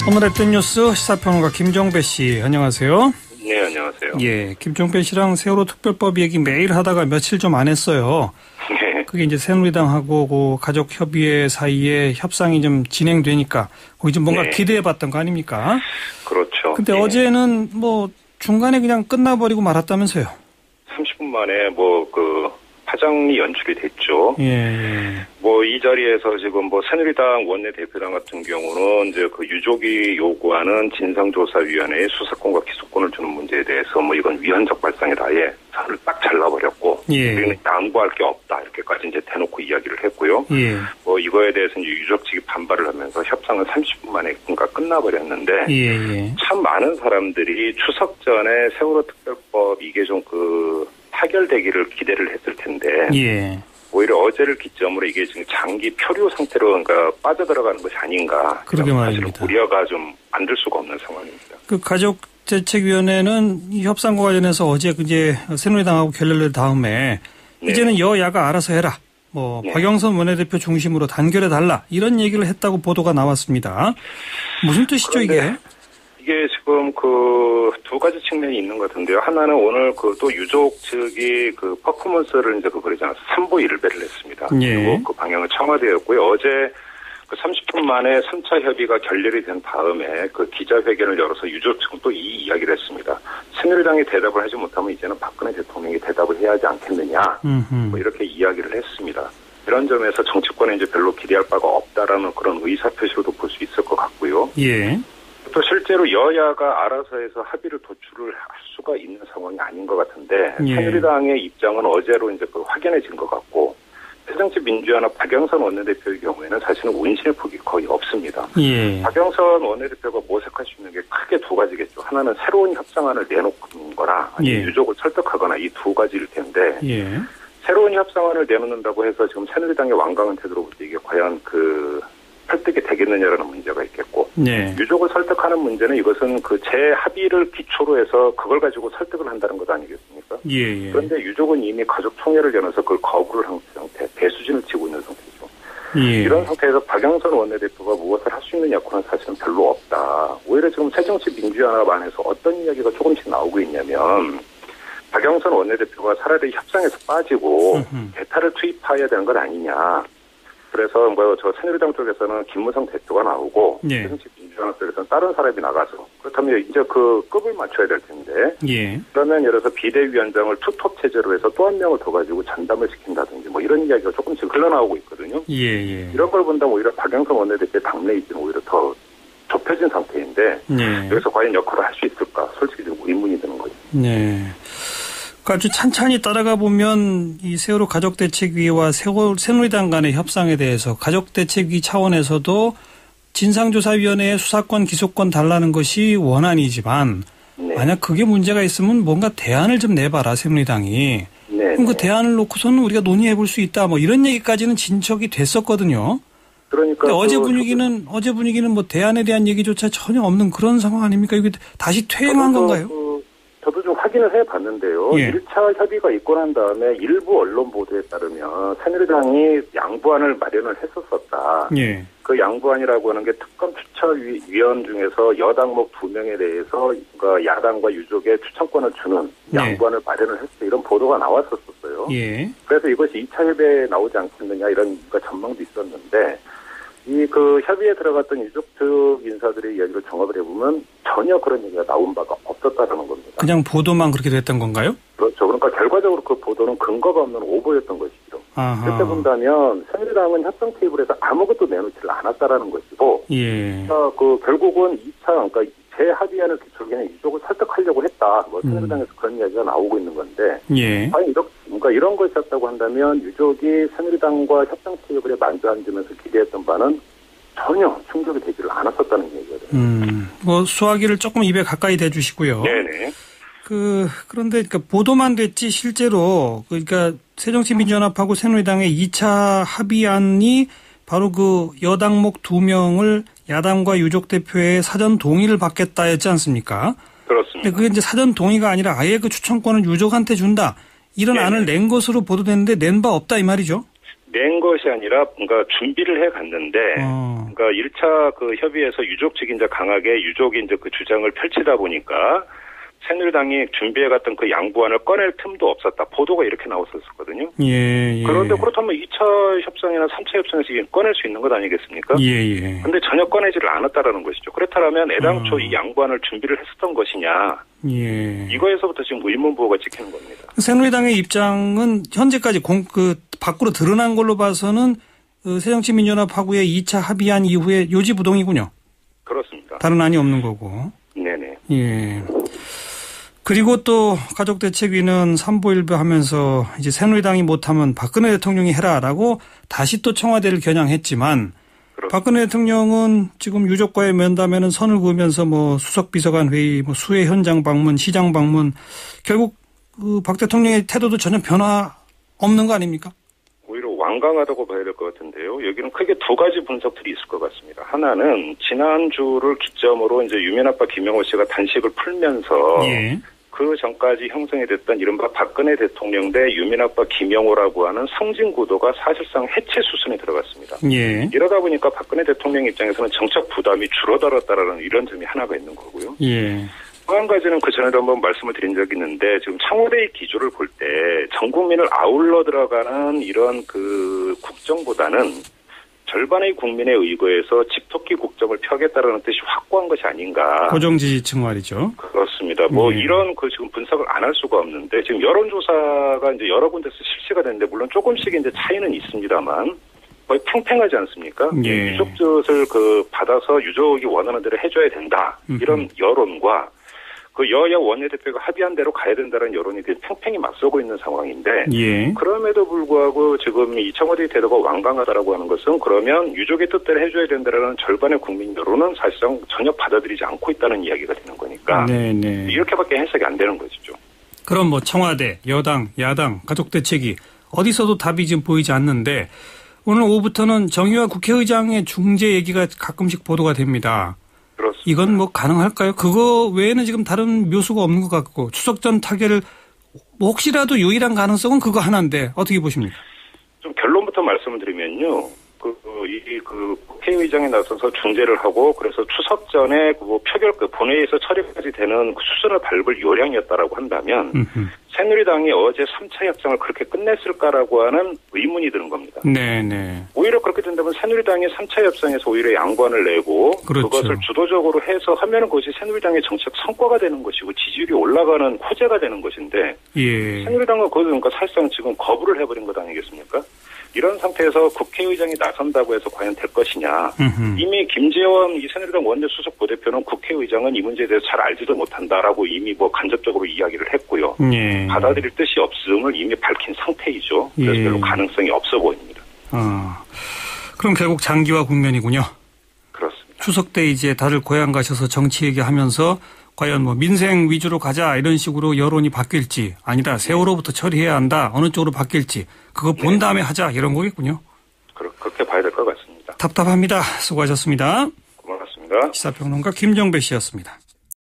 오늘의 뜬 뉴스 시사평론가 김종배 씨, 안녕하세요. 네, 안녕하세요. 예, 김종배 씨랑 세월호 특별법 얘기 매일 하다가 며칠 좀 안 했어요. 네. 그게 이제 새누리당하고 그 가족협의회 사이에 협상이 좀 진행되니까 거기 좀 뭔가 네. 기대해봤던 거 아닙니까? 그렇죠. 근데 예. 어제는 뭐 중간에 그냥 끝나버리고 말았다면서요. 30분 만에 파장이 연출이 됐죠. 예. 이 자리에서 지금 새누리당 원내대표당 같은 경우는 이제 그 유족이 요구하는 진상조사위원회에 수사권과 기소권을 주는 문제에 대해서 이건 위헌적 발상이다. 아예 선을 딱 잘라버렸고. 예. 우리는 양보할 게 없다. 이렇게까지 이제 대놓고 이야기를 했고요. 예. 이거에 대해서 이제 유족 측이 반발을 하면서 협상은 30분 만에 그러니까 끝나버렸는데. 예. 참 많은 사람들이 추석 전에 세월호 특별법 이게 좀 타결되기를 기대를 했을 텐데. 예. 오히려 어제를 기점으로 이게 지금 장기 표류 상태로 그러니까 빠져들어가는 것이 아닌가. 그러게 말입니다. 우려가 좀 안 들 수가 없는 상황입니다. 그 가족대책위원회는 이 협상과 관련해서 어제 이제 새누리당하고 결렬된 다음에 네. 이제는 여야가 알아서 해라. 네. 박영선 원내대표 중심으로 단결해달라. 이런 얘기를 했다고 보도가 나왔습니다. 무슨 뜻이죠, 이게? 이게 지금 두 가지 측면이 있는 것 같은데요. 하나는 오늘 또 유족 측이 퍼포먼스를 이제 그러지 않아서 3보 1배를 했습니다. 예. 그리고 그 방향은 청와대였고요. 어제 30분 만에 3차 협의가 결렬이 된 다음에 기자회견을 열어서 유족 측은 또 이 이야기를 했습니다. 새누리당이 대답을 하지 못하면 이제는 박근혜 대통령이 대답을 해야 하지 않겠느냐. 이렇게 이야기를 했습니다. 이런 점에서 정치권에 이제 별로 기대할 바가 없다라는 그런 의사표시로도 볼 수 있을 것 같고요. 예. 또 실제로 여야가 알아서 해서 합의를 도출을 할 수가 있는 상황이 아닌 것 같은데 예. 새누리당의 입장은 어제로 이제 확연해진 것 같고 새정치민주연합 박영선 원내대표의 경우에는 사실은 운신의 폭이 거의 없습니다. 예. 박영선 원내대표가 모색할 수 있는 게 크게 두 가지겠죠. 하나는 새로운 협상안을 내놓는 거나 아니면 예. 유족을 설득하거나 이 두 가지일 텐데 예. 새로운 협상안을 내놓는다고 해서 지금 새누리당의 완강한 태도로 볼 때 이게 과연 설득이 되겠느냐라는 문제가 있겠고 네. 유족을 설득하는 문제는 이것은 재합의를 기초로 해서 그걸 가지고 설득을 한다는 것 아니겠습니까? 예. 그런데 유족은 이미 가족총회를 열어서 그걸 거부를 한 상태, 배수진을 치고 있는 상태죠. 예. 이런 상태에서 박영선 원내대표가 무엇을 할 수 있는 여건은 사실은 별로 없다. 오히려 지금 새정치민주연합 안에서 어떤 이야기가 조금씩 나오고 있냐면 박영선 원내대표가 차라리 협상에서 빠지고 대타를 투입해야 되는 것 아니냐. 그래서 새누리당 쪽에서는 김무성 대표가 나오고 예. 새정치민주연합 쪽에서는 다른 사람이 나가서 그렇다면 이제 급을 맞춰야 될 텐데 예. 그러면 예를 들어서 비대위원장을 투톱 체제로 해서 또 한 명을 더 가지고 전담을 시킨다든지 이런 이야기가 조금씩 흘러나오고 있거든요. 예. 이런 걸 본다면 오히려 박영선 원내대표의 당내 입지는 오히려 더 좁혀진 상태인데 예. 여기서 과연 역할을 할 수 있을까 솔직히 좀 의문이 드는 거죠. 네. 아주 찬찬히 따라가 보면 이 세월호 가족대책위와 새누리당 간의 협상에 대해서 가족대책위 차원에서도 진상조사위원회에 수사권, 기소권 달라는 것이 원안이지만 네. 만약 그게 문제가 있으면 뭔가 대안을 좀 내봐라 새누리당이. 네. 그럼 그 대안을 놓고서는 우리가 논의해 볼 수 있다. 이런 얘기까지는 진척이 됐었거든요. 그러니까 근데 어제 분위기는 대안에 대한 얘기조차 전혀 없는 그런 상황 아닙니까? 이게 다시 퇴행한 건가요? 저도 좀 확인을 해봤는데요. 예. 1차 협의가 있고 난 다음에 일부 언론 보도에 따르면 새누리당이 양보안을 마련을 했었다. 예. 그 양보안이라고 하는 게 특검 추천위원 중에서 여당목 2명에 대해서 야당과 유족의 추천권을 주는 양보안을 마련을 했다. 이런 보도가 나왔었어요. 예. 그래서 이것이 2차 협의에 나오지 않겠느냐 이런 전망도 있었는데 협의에 들어갔던 유족 측 인사들의 이야기를 종합을 해보면 전혀 그런 얘기가 나온 바가 없었다는 겁니다. 그냥 보도만 그렇게 됐던 건가요? 그렇죠. 그러니까 결과적으로 그 보도는 근거가 없는 오보였던 것이죠. 아하. 그렇게 본다면 새누리당은 협상 테이블에서 아무것도 내놓지를 않았다라는 것이고 예. 결국은 2차 그러니까 재합의안을 기초로 그냥 유족을 설득하려고 했다. 새누리당에서 그런 이야기가 나오고 있는 건데 예. 과연 이런 것이었다고 한다면 유족이 새누리당과 협상 테이블에 만져앉으면서 기대했던 바는 전혀 충족이 되지를 않았었다는 얘기거든요. 수화기를 조금 입에 가까이 대주시고요. 네네. 그런데 보도만 됐지 실제로 새정치민주연합하고 새누리당의 2차 합의안이 바로 여당목 2명을 야당과 유족 대표의 사전 동의를 받겠다였지 않습니까? 그렇습니다. 근데 그게 이제 사전 동의가 아니라 아예 추천권을 유족한테 준다. 이런 네네. 안을 낸 것으로 보도됐는데 낸 바 없다 이 말이죠? 낸 것이 아니라 뭔가 준비를 해 갔는데, 그러니까 1차 그 협의에서 유족 측이 이제 강하게 유족이 이제 그 주장을 펼치다 보니까 새누리당이 준비해 갔던 그 양보안을 꺼낼 틈도 없었다. 보도가 이렇게 나왔었거든요. 예. 그런데 그렇다면 2차 협상이나 3차 협상에서 꺼낼 수 있는 것 아니겠습니까? 예. 근데 전혀 꺼내지를 않았다라는 것이죠. 그렇다면 애당초 이 양보안을 준비를 했었던 것이냐. 예. 이거에서부터 지금 의문부호가 찍히는 겁니다. 새누리당의 입장은 현재까지 밖으로 드러난 걸로 봐서는 새정치민주연합하고의 2차 합의안 이후에 요지부동이군요. 그렇습니다. 다른 안이 없는 거고. 네네. 예. 그리고 또 가족대책위는 삼보일배 하면서 이제 새누리당이 못하면 박근혜 대통령이 해라라고 다시 또 청와대를 겨냥했지만 그렇습니다. 박근혜 대통령은 지금 유족과의 면담에는 선을 그으면서 뭐 수석비서관 회의, 뭐 수해 현장 방문, 시장 방문 결국 박 대통령의 태도도 전혀 변화 없는 거 아닙니까? 오히려 완강하다고 봐야 될 것 같은데요. 여기는 크게 두 가지 분석들이 있을 것 같습니다. 하나는 지난주를 기점으로 이제 유면 아빠 김영호 씨가 단식을 풀면서 예. 그 전까지 형성이 됐던 이른바 박근혜 대통령 대 유민 아빠 김영호라고 하는 상징 구도가 사실상 해체 수순에 들어갔습니다. 예. 이러다 보니까 박근혜 대통령 입장에서는 정책 부담이 줄어들었다라는 이런 점이 하나가 있는 거고요. 예. 또 한 가지는 그 전에도 한번 말씀을 드린 적이 있는데 지금 청와대의 기조를 볼 때 전 국민을 아울러 들어가는 이런 그 국정보다는 절반의 국민의 의거에서 집토끼 국정을 펴겠다라는 뜻이 확고한 것이 아닌가. 고정 지지층 말이죠. 그렇습니다. 뭐 이런 그 지금 분석을 안 할 수가 없는데 지금 여론조사가 이제 여러 군데서 실시가 됐는데 물론 조금씩 이제 차이는 있습니다만 거의 팽팽하지 않습니까? 예. 유족 뜻을 그 받아서 유족이 원하는 대로 해줘야 된다. 이런 여론과 그 여야 원내대표가 합의한 대로 가야 된다는 여론이 팽팽히 맞서고 있는 상황인데 예. 그럼에도 불구하고 지금 이 청와대의 태도가 완강하다라고 하는 것은 그러면 유족의 뜻대로 해줘야 된다라는 절반의 국민 여론은 사실상 전혀 받아들이지 않고 있다는 이야기가 되는 거니까 네네. 이렇게밖에 해석이 안 되는 것이죠. 그럼 뭐 청와대, 여당, 야당, 가족대책위 어디서도 답이 지금 보이지 않는데 오늘 오후부터는 정의와 국회의장의 중재 얘기가 가끔씩 보도가 됩니다. 그렇습니다. 이건 뭐 가능할까요? 그거 외에는 지금 다른 묘수가 없는 것 같고 추석 전 타결을 뭐 혹시라도 유일한 가능성은 그거 하나인데 어떻게 보십니까? 좀 결론부터 말씀을 드리면요. 그 국회의장에 나서서 중재를 하고 그래서 추석 전에 그 표결 본회의에서 처리까지 되는 그 수순을 밟을 요량이었다라고 한다면 새누리당이 어제 3차 협상을 그렇게 끝냈을까라고 하는 의문이 드는 겁니다. 네네. 오히려 그렇게 된다면 새누리당이 3차 협상에서 오히려 양보안을 내고 그렇죠. 그것을 주도적으로 해서 하면 그것이 새누리당의 정책 성과가 되는 것이고 지지율이 올라가는 호재가 되는 것인데 예. 새누리당은 그러니까 사실상 지금 거부를 해버린 것 아니겠습니까? 이런 상태에서 국회의장이 나선다고 해서 과연 될 것이냐. 이미 김재원 이 새누리당 원내수석 부대표는 국회의장은 이 문제에 대해서 잘 알지도 못한다라고 이미 뭐 간접적으로 이야기를 했고요. 예. 받아들일 뜻이 없음을 이미 밝힌 상태이죠. 그래서 예. 별로 가능성이 없어 보입니다. 그럼 결국 장기화 국면이군요. 그렇습니다. 추석 때 이제 다들 고향 가셔서 정치 얘기하면서 과연 뭐 민생 위주로 가자 이런 식으로 여론이 바뀔지 아니다 세월호부터 처리해야 한다 어느 쪽으로 바뀔지 그거 본 다음에 하자 이런 거겠군요. 그렇게 봐야 될 것 같습니다. 답답합니다. 수고하셨습니다. 고맙습니다. 시사평론가 김정배 씨였습니다.